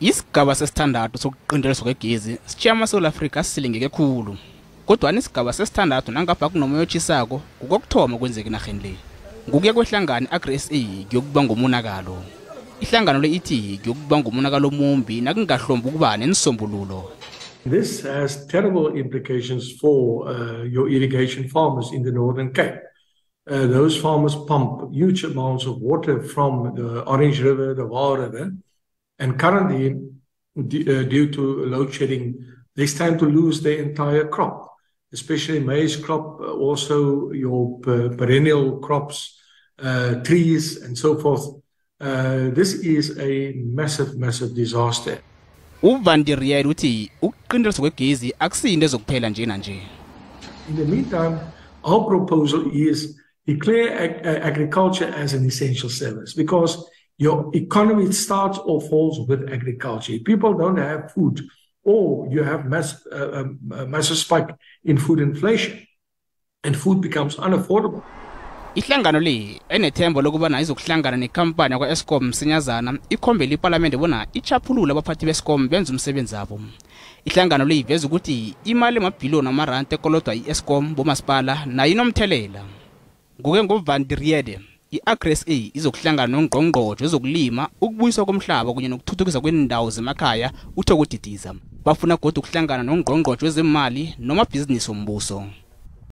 Isigaba sesithandathu sokuqinteliswa kwegezi sitshiya amaSouth Africa silingeke khulu. Kodwa isigaba sesithandathu nangapha kunomoya otshisako kukokuthoma kwenzeka enarheni le. Ngokuya kwehlangano iAgri SA kuyokuba ngomonakalo. Ihlangano le ithi kuyokuba ngomonakalo omumbi nakungahlombi ukuba nenisombululo. This has terrible implications for your irrigation farmers in the Northern Cape. Those farmers pump huge amounts of water from the Orange River, the Vaal River, and currently, due to load shedding, they stand to lose their entire crop, especially maize crop, also your perennial crops, trees, and so forth. This is a massive disaster. Uvandiriel uthi ukuqinteliswa kwegezi akusinto ezokuphela nje nanje. In the meantime, our proposal is declare agriculture as an essential service, because your economy starts or falls with agriculture. If people don't have food, or you have massive spike in food inflation, and food becomes unaffordable. Ihlangano le enethemba lokuba izokuhlangana nekampani yakwaEskom msinyazana ikhombele iPalamende bona ichaphulula abaphathi beEskom benza umsebenzi wabo. Ihlangano le iveza ukuthi imali emabhiliyoni amarandi ekolodwa iEskom bomasipala nayo inomthelela. Ngoke ngovandiriede iAgri SA izokuhlangana nongqongqotjhe wezokulima, ukubuyiswa komhlaba kunye nokuthuthukiswa kwendawo zemakhaya uthokotidiza. Bafuna kodwa ukuhlangana nongqongqotjhe wezemali nomabhizinisi wombuso.